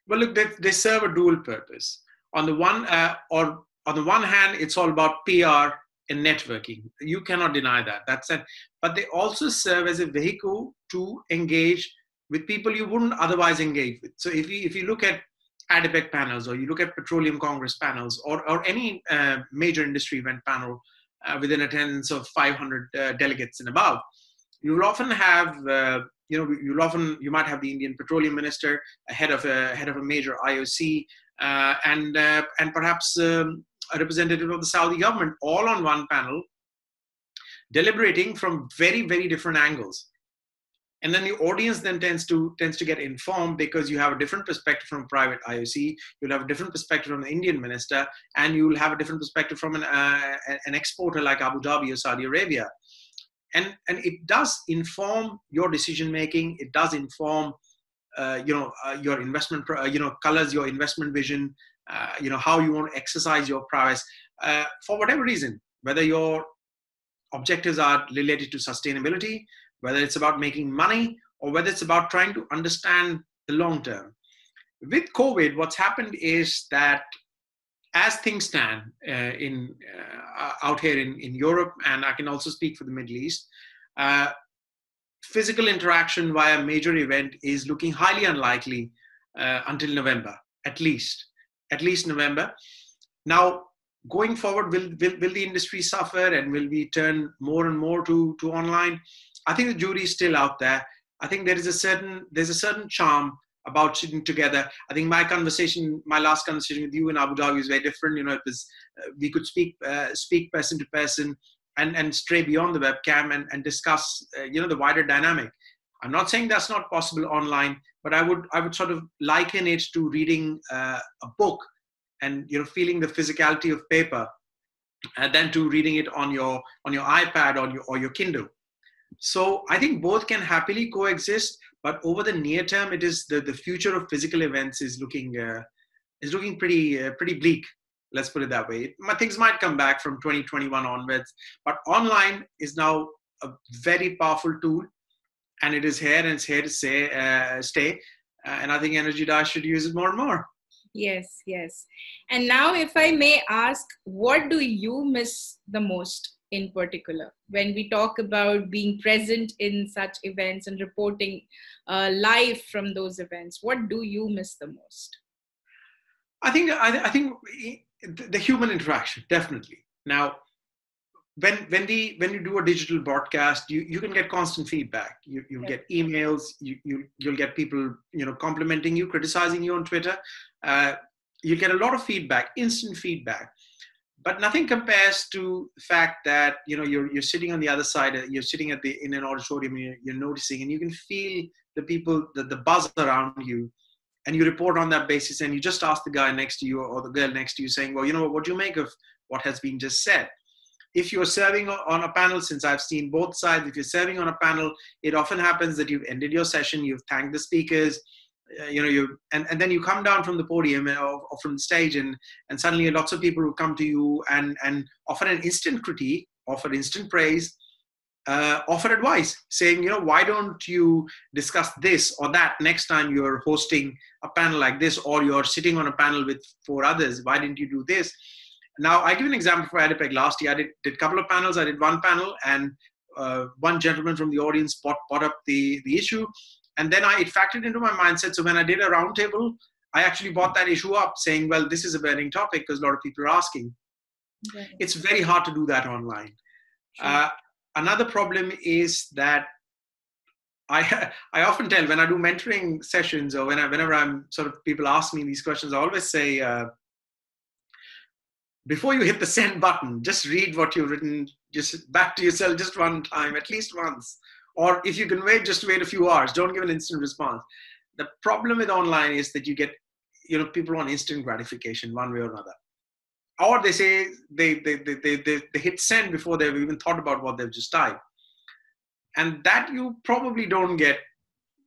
well, look, they serve a dual purpose. On the one hand, it's all about PR and networking. You cannot deny that. That's it. But they also serve as a vehicle to engage with people you wouldn't otherwise engage with. So if you look at ADIPEC panels, or you look at Petroleum Congress panels, or any major industry event panel with an attendance of 500 delegates and above, you will often have, you might have the Indian Petroleum Minister, head of a major IOC, and perhaps a representative of the Saudi government, all on one panel, deliberating from very, very different angles. And then the audience then tends to get informed, because you have a different perspective from a private IOC, you'll have a different perspective from the Indian minister, and you'll have a different perspective from an exporter like Abu Dhabi or Saudi Arabia. And it does inform your decision making. It does inform your investment, colors your investment vision, how you want to exercise your prowess for whatever reason, whether your objectives are related to sustainability, whether it's about making money, or whether it's about trying to understand the long term. With COVID, what's happened is that as things stand out here in Europe, and I can also speak for the Middle East, physical interaction via a major event is looking highly unlikely until November, at least November. Now, going forward, will the industry suffer, and will we turn more and more to online? I think the jury is still out there. I think there's a certain charm about sitting together. I think my last conversation with you in Abu Dhabi was very different. It was we could speak person to person and stray beyond the webcam and discuss the wider dynamic. I'm not saying that's not possible online, but I would sort of liken it to reading a book and feeling the physicality of paper, than to reading it on your iPad or your Kindle. So I think both can happily coexist, but over the near term, it is the future of physical events is looking pretty bleak. Let's put it that way. Things might come back from 2021 onwards, but online is now a very powerful tool, and it is here, and it's here to stay. And I think Energy Dais should use it more and more. Yes. And now, if I may ask, what do you miss the most in particular when we talk about being present in such events and reporting live from those events? What do you miss the most? I think the human interaction, definitely. Now, when you do a digital broadcast, you can get constant feedback. You'll get emails. You'll get people complimenting you, criticizing you on Twitter. You get a lot of feedback, instant feedback. But nothing compares to the fact that you're sitting on the other side. You're sitting in an auditorium. You're noticing, and you can feel the people, the buzz around you, and you report on that basis. And you just ask the guy next to you or the girl next to you, saying, "Well, what do you make of what has been just said?" If you're serving on a panel, since I've seen both sides, if you're serving on a panel, it often happens that you've ended your session, you've thanked the speakers, and then you come down from the podium or from the stage, and suddenly lots of people will come to you and offer an instant critique, offer instant praise, offer advice, saying, why don't you discuss this or that next time you're hosting a panel like this, or you're sitting on a panel with 4 others, why didn't you do this? Now, I give an example for ADIPEC. Last year, I did a couple of panels. I did one panel, and one gentleman from the audience brought up the issue. And then it factored into my mindset. So when I did a roundtable, I actually brought that issue up, saying, well, this is a burning topic because a lot of people are asking. Right. It's very hard to do that online. Sure. Another problem is that I often tell, when I do mentoring sessions, or whenever I'm people ask me these questions, I always say, before you hit the send button, just read what you've written, just back to yourself just one time, at least once. Or if you can wait, just wait a few hours. Don't give an instant response. The problem with online is that you get, people want instant gratification one way or another. Or they say they hit send before they've even thought about what they've just typed. And that you probably don't get,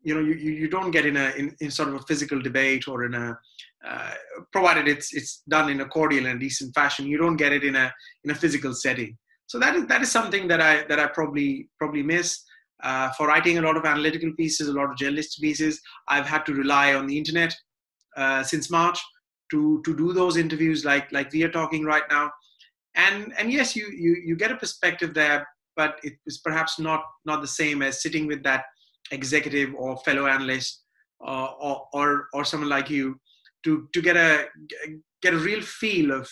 you don't get in sort of a physical debate or in a, provided it's done in a cordial and decent fashion, you don't get it in a physical setting. So that is something that I probably miss. For writing a lot of analytical pieces, a lot of journalistic pieces, I've had to rely on the internet since March to do those interviews like we are talking right now. And yes, you get a perspective there, but it is perhaps not the same as sitting with that executive or fellow analyst or someone like you to get a real feel of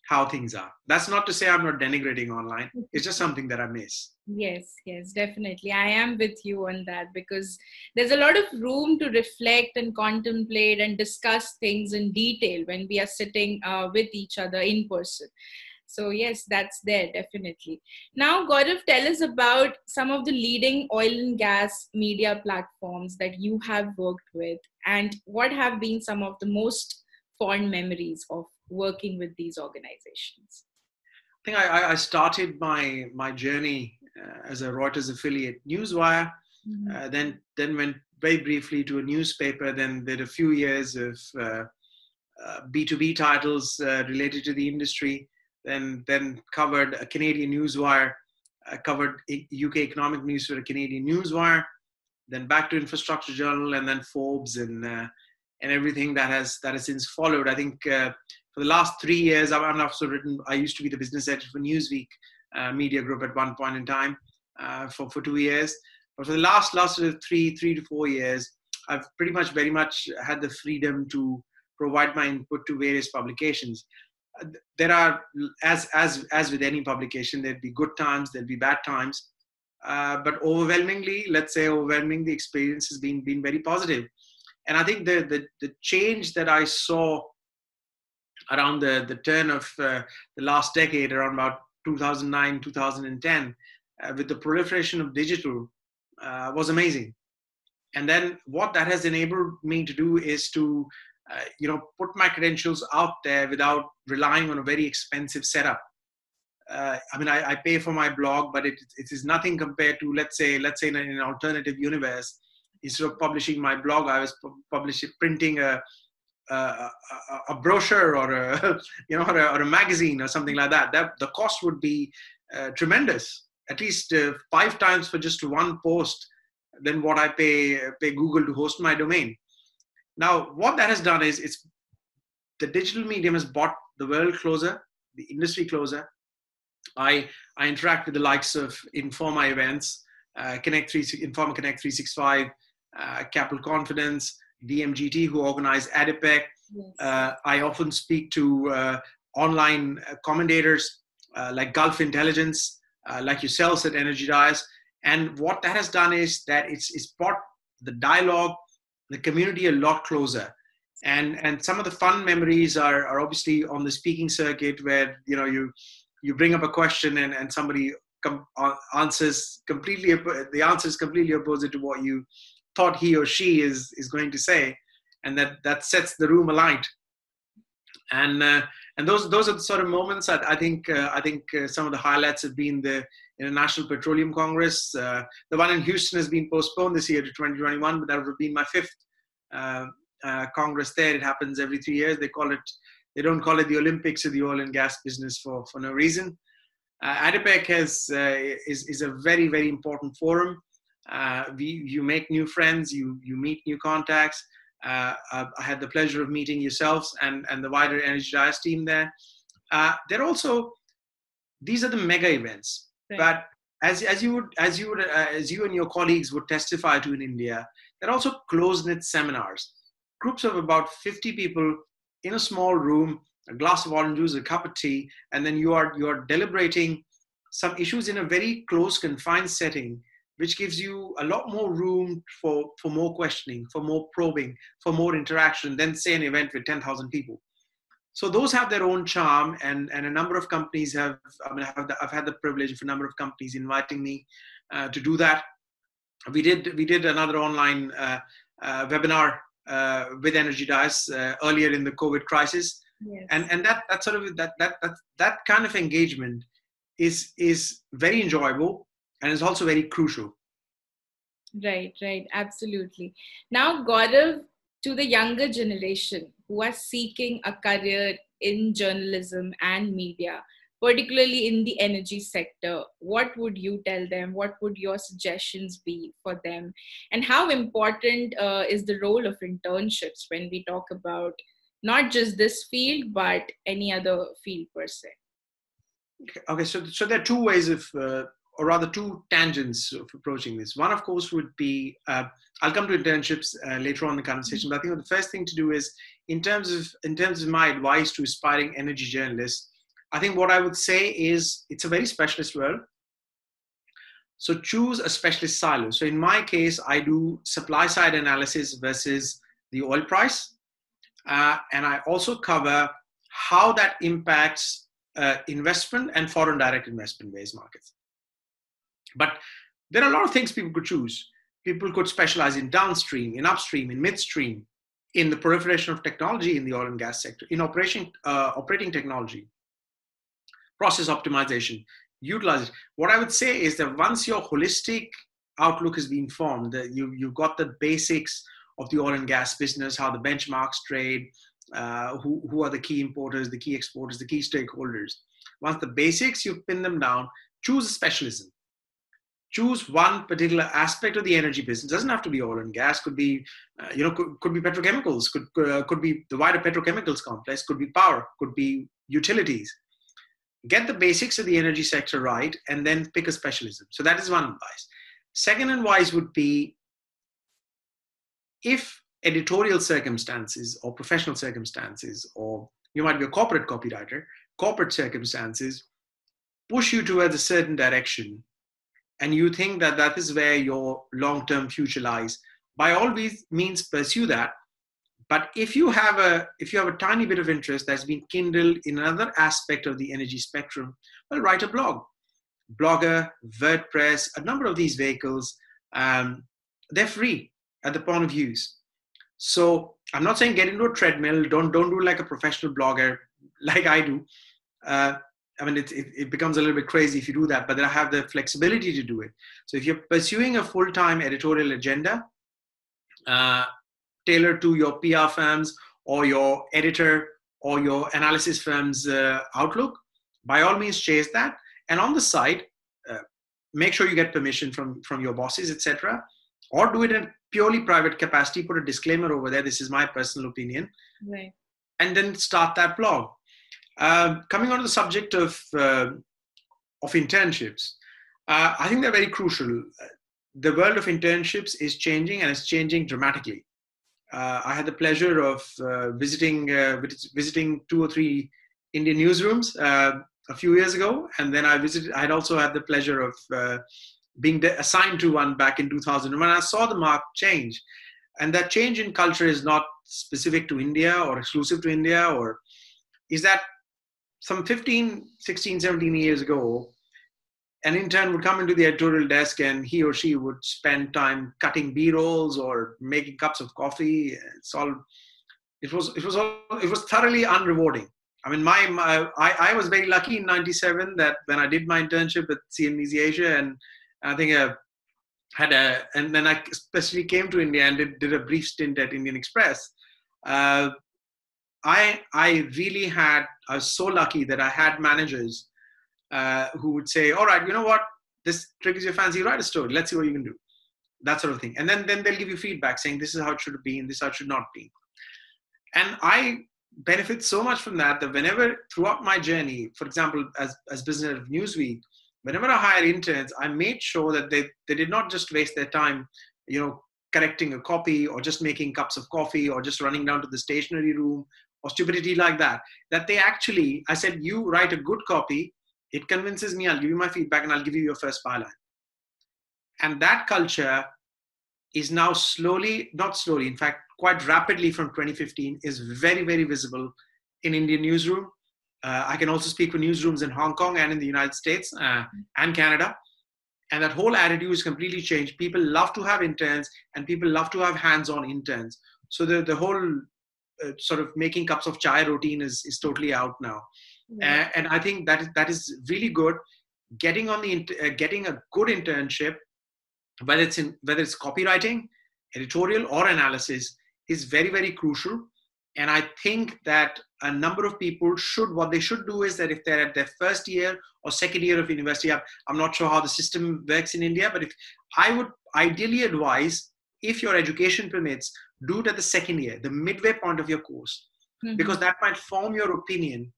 how things are. That's not to say I'm not denigrating online. It's just something that I miss. Yes, definitely. I am with you on that, because there's a lot of room to reflect and contemplate and discuss things in detail when we are sitting with each other in person. So yes, that's there, definitely. Now, Gaurav, tell us about some of the leading oil and gas media platforms that you have worked with, and what have been some of the most fond memories of working with these organizations. I think I started my journey as a Reuters affiliate Newswire, then went very briefly to a newspaper, then did a few years of B2B titles related to the industry, then covered a Canadian Newswire, covered UK economic news for a Canadian Newswire, then back to Infrastructure Journal, and then Forbes and everything that has since followed. I think for the last 3 years, I've also written. I used to be the business editor for Newsweek media group at one point in time for 2 years. But for the last sort of 3 to 4 years, I've pretty much very much had the freedom to provide my input to various publications. There are, as with any publication, there'd be good times, there'll be bad times, but overwhelmingly, the experience has been very positive. And I think the change that I saw around the turn of the last decade, around about 2009, 2010, with the proliferation of digital, was amazing. And then what that has enabled me to do is to put my credentials out there without relying on a very expensive setup. I pay for my blog, but it is nothing compared to, let's say in an alternative universe, instead of publishing my blog, I was printing a brochure or a magazine or something like that. The cost would be tremendous, at least 5 times for just one post than what I pay Google to host my domain. Now, what that has done is the digital medium has brought the world closer, the industry closer. I interact with the likes of Informa events, Informa Connect 365, Capital Confidence, DMGT, who organize ADIPEC. Yes. I often speak to online commentators like Gulf Intelligence, like yourselves at Energy Dais. And what that has done is that it's brought the dialogue, the community a lot closer. And some of the fun memories are obviously on the speaking circuit, where you bring up a question and somebody answers completely, the answer is completely opposite to what you thought he or she is going to say, and that sets the room alight. And those are the sort of moments I think some of the highlights have been the International Petroleum Congress. The one in Houston has been postponed this year to 2021, but that would have been my 5th Congress there. It happens every 3 years. They don't call it the Olympics of the oil and gas business for no reason. ADIPEC is a very, very important forum. You make new friends, you meet new contacts. I had the pleasure of meeting yourselves and the wider Energy Dais team there. These are the mega events, right. But as you and your colleagues would testify to in India, they're also close-knit seminars, groups of about 50 people in a small room, a glass of orange juice, a cup of tea, and then you are deliberating some issues in a very close, confined setting, which gives you a lot more room for more questioning, for more probing, for more interaction than, say, an event with 10,000 people. So those have their own charm, and a number of companies have. I mean, I've had the privilege of a number of companies inviting me to do that. We did another online webinar with Energy Dais earlier in the COVID crisis, Yes. and that sort of that kind of engagement is very enjoyable and is also very crucial. Right, absolutely. Now, Gaurav, to the younger generation who are seeking a career in journalism and media, particularly in the energy sector, what would you tell them? What would your suggestions be for them? And how important is the role of internships when we talk about not just this field, but any other field per se? Okay, so there are two ways of, or rather two tangents of approaching this. One, of course, would be, I'll come to internships later on in the conversation, but I think the first thing to do is, in terms of my advice to aspiring energy journalists, I think what I would say is it's a very specialist world. So choose a specialist silo. So in my case, I do supply side analysis versus the oil price. And I also cover how that impacts investment and foreign direct investment based markets. But there are a lot of things people could choose. People could specialize in downstream, in upstream, in midstream, in the proliferation of technology in the oil and gas sector, in operating technology, process optimization, utilize it. What I would say is that once your holistic outlook has been formed, that you've got the basics of the oil and gas business, how the benchmarks trade, who are the key importers, the key exporters, the key stakeholders. Once the basics, you've pinned them down, choose a specialism. Choose one particular aspect of the energy business. It doesn't have to be oil and gas. Could be, could be petrochemicals. Could be the wider petrochemicals complex. Could be power. Could be utilities. Get the basics of the energy sector right, and then pick a specialism. So that is one advice. Second advice would be, if editorial circumstances or professional circumstances, or you might be a corporate copywriter, corporate circumstances push you towards a certain direction, and you think that that is where your long-term future lies, by all means pursue that. But if you have a tiny bit of interest that's been kindled in another aspect of the energy spectrum, well, write a blog. Blogger, WordPress, a number of these vehicles, they're free at the point of use. So I'm not saying get into a treadmill. Don't do like a professional blogger like I do. I mean, it becomes a little bit crazy if you do that, but I have the flexibility to do it. So if you're pursuing a full-time editorial agenda, tailored to your PR firms or your editor or your analysis firm's outlook, by all means chase that. And on the side, make sure you get permission from your bosses, etc. Or do it in purely private capacity, put a disclaimer over there, this is my personal opinion. Right. And then start that blog. Coming on to the subject of internships, I think they're very crucial. The world of internships is changing, and it's changing dramatically. I had the pleasure of visiting 2 or 3 Indian newsrooms a few years ago, and then I had also had the pleasure of being assigned to one back in 2001. I saw the marked change, and that change in culture is not specific to India or exclusive to India, or is that some 15, 16, 17 years ago, an intern would come into the editorial desk and he or she would spend time cutting B-rolls or making cups of coffee. It was thoroughly unrewarding. I mean, I was very lucky in '97 that when I did my internship at CNBC Asia, and I think and then I especially came to India and did a brief stint at Indian Express. I was so lucky that I had managers who would say, all right, you know what, this triggers your fancy, write a story, let's see what you can do. That sort of thing. And then they'll give you feedback saying this is how it should be and this is how it should not be. And I benefit so much from that whenever throughout my journey, for example, as business editor of Newsweek, whenever I hired interns, I made sure that they did not just waste their time, correcting a copy or just making cups of coffee or just running down to the stationery room or stupidity like that, that they actually, I said, you write a good copy, it convinces me, I'll give you my feedback and I'll give you your first byline. And that culture is now not slowly, in fact, quite rapidly from 2015 is very, very visible in Indian newsroom. I can also speak for newsrooms in Hong Kong and in the United States and Canada. And that whole attitude is completely changed. People love to have interns, and people love to have hands-on interns. So the whole sort of making cups of chai routine is totally out now. Yeah. And I think that is really good. Getting getting a good internship, whether it's copywriting, editorial, or analysis, is very, very crucial. And I think that a number of people what they should do is that if they're at their first year or second year of university, I'm not sure how the system works in India, but if I would ideally advise, if your education permits, do it at the second year, the midway point of your course, because that might form your opinion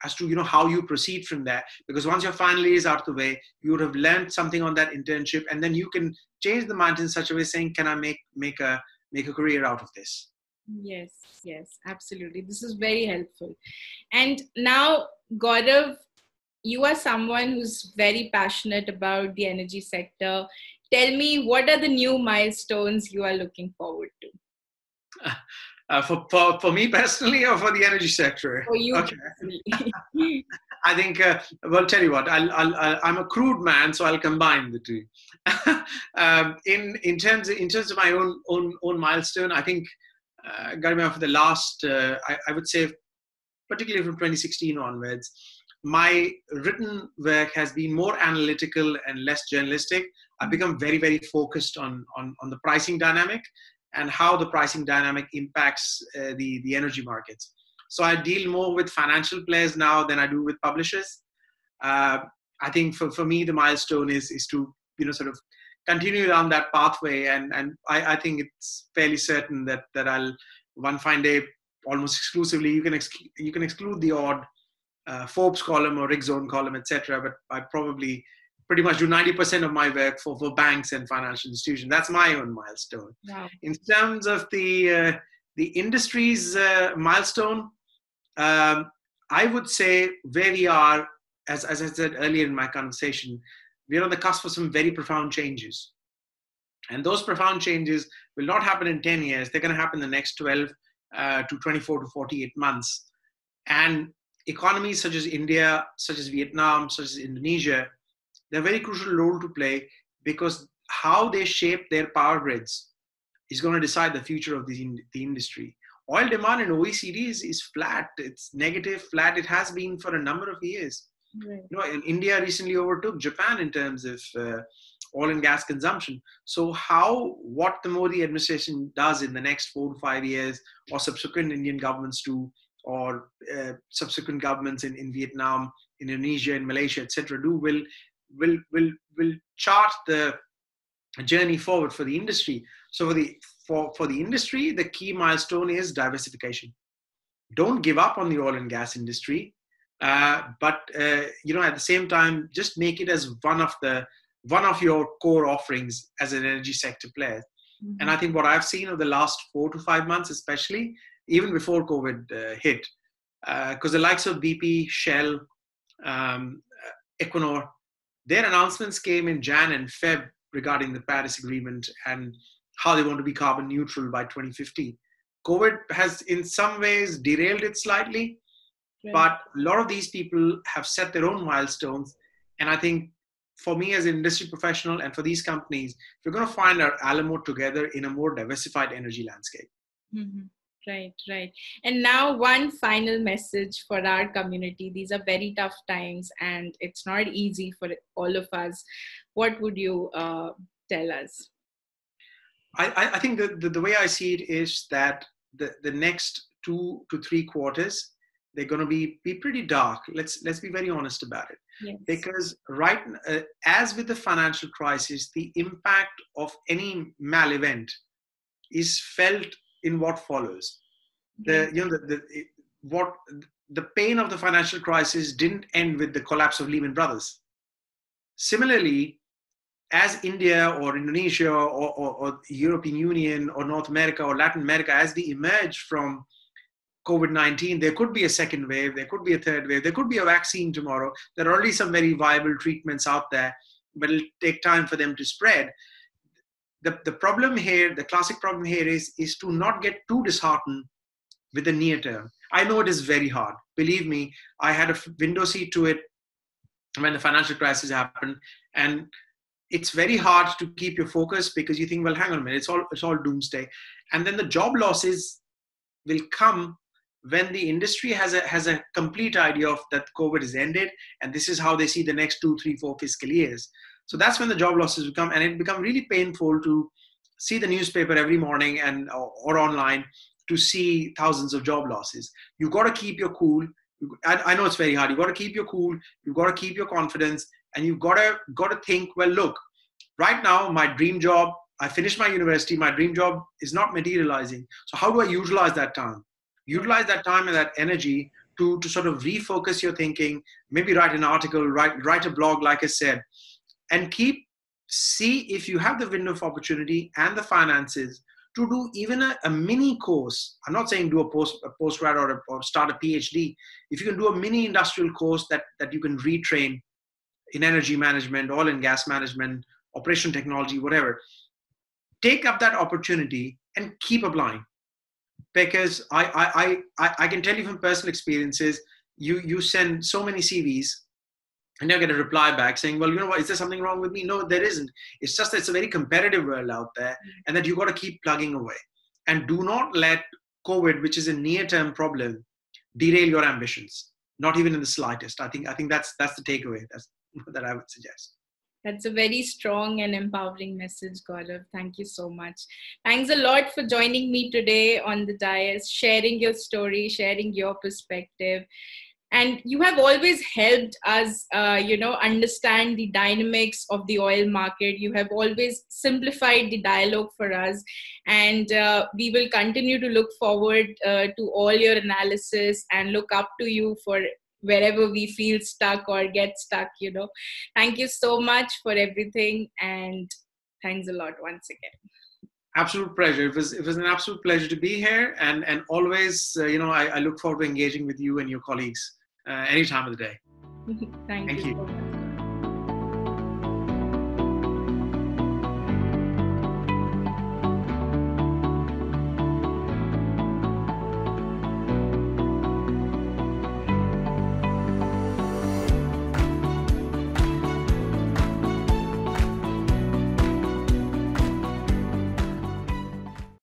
as to how you proceed from there. Because once your final year is out of the way, you would have learned something on that internship, and then you can change the mind in such a way, saying, can I make a career out of this? Yes, yes, absolutely. This is very helpful. And now, Gaurav, you are someone who's very passionate about the energy sector. Tell me, what are the new milestones you are looking forward to? For me personally, or for the energy sector? For you okay. personally. I think, well, tell you what, I'm a crude man, so I'll combine the two. In terms of my own milestone, I think, Garima, for the last, I would say, particularly from 2016 onwards, my written work has been more analytical and less journalistic. I've become very, very focused on the pricing dynamic and how the pricing dynamic impacts the energy markets. So I deal more with financial players now than I do with publishers. I think for me, the milestone is to sort of continue down that pathway, and I think it's fairly certain that I'll one fine day, almost exclusively, you can exclude the odd Forbes column or Rig Zone column, etc. But I probably pretty much do 90% of my work for banks and financial institutions. That's my own milestone. Wow. In terms of the industry's milestone, I would say where we are, as I said earlier in my conversation, we're on the cusp of some very profound changes. And those profound changes will not happen in 10 years. They're going to happen in the next 12 to 24 to 48 months. And economies such as India, such as Vietnam, such as Indonesia, they're a very crucial role to play, because how they shape their power grids is going to decide the future of the industry. Oil demand in OECD is flat. It's negative, flat. It has been for a number of years. Right. India recently overtook Japan in terms of oil and gas consumption. So what the Modi administration does in the next 4 to 5 years, or subsequent Indian governments do, or subsequent governments in Vietnam, Indonesia, and Malaysia, etc., do will chart the journey forward for the industry. So for the industry, the key milestone is diversification. Don't give up on the oil and gas industry. But at the same time, just make it as one of your core offerings as an energy sector player. Mm-hmm. And I think what I've seen over the last 4 to 5 months, especially even before COVID hit, because the likes of BP, Shell, Equinor, their announcements came in Jan and Feb regarding the Paris Agreement and how they want to be carbon neutral by 2050. COVID has in some ways derailed it slightly. Right. But a lot of these people have set their own milestones. And I think for me as an industry professional and for these companies, we're going to find our Alamo together in a more diversified energy landscape. Mm-hmm. Right. And now one final message for our community. These are very tough times and it's not easy for all of us. What would you tell us? I think the way I see it is that the next 2 to 3 quarters, they're going to be pretty dark. Let's be very honest about it. Yes. Because as with the financial crisis, the impact of any mal event is felt in what follows. The pain of the financial crisis didn't end with the collapse of Lehman Brothers. Similarly, as India or Indonesia or the European Union or North America or Latin America, as they emerge from COVID-19, there could be a second wave, there could be a third wave, there could be a vaccine tomorrow. There are already some very viable treatments out there, but it'll take time for them to spread. The problem here, the classic problem here is to not get too disheartened with the near term. I know it is very hard. Believe me, I had a window seat to it when the financial crisis happened, and it's very hard to keep your focus because you think, well, hang on a minute, it's all doomsday. And then the job losses will come when the industry has a complete idea of that COVID is ended, and this is how they see the next 2, 3, 4 fiscal years. So that's when the job losses will come, and it become really painful to see the newspaper every morning or online to see thousands of job losses. You've got to keep your cool. I know it's very hard. You've got to keep your cool. You've got to keep your confidence, and you've got to think, well, look, right now, my dream job, I finished my university, my dream job is not materializing. So how do I utilize that time? Utilize that time and that energy to sort of refocus your thinking, maybe write an article, write a blog, like I said, and see if you have the window of opportunity and the finances to do even a mini course. I'm not saying do a postgrad or start a PhD. If you can do a mini industrial course that you can retrain in energy management, oil and gas management, operation technology, whatever, take up that opportunity and keep applying. Because I can tell you from personal experiences, you send so many CVs and you get a reply back saying, well, you know what, is there something wrong with me? No, there isn't. It's just that it's a very competitive world out there, and that you've got to keep plugging away. And do not let COVID, which is a near-term problem, derail your ambitions, not even in the slightest. I think that's the takeaway that I would suggest. That's a very strong and empowering message, Gaurav. Thank you so much. Thanks a lot for joining me today on the Dais, sharing your story, sharing your perspective. And you have always helped us, understand the dynamics of the oil market. You have always simplified the dialogue for us. And we will continue to look forward to all your analysis and look up to you for wherever we feel stuck or get stuck, Thank you so much for everything. And thanks a lot once again. Absolute pleasure. It was an absolute pleasure to be here. And always, I look forward to engaging with you and your colleagues any time of the day. Thank you so much.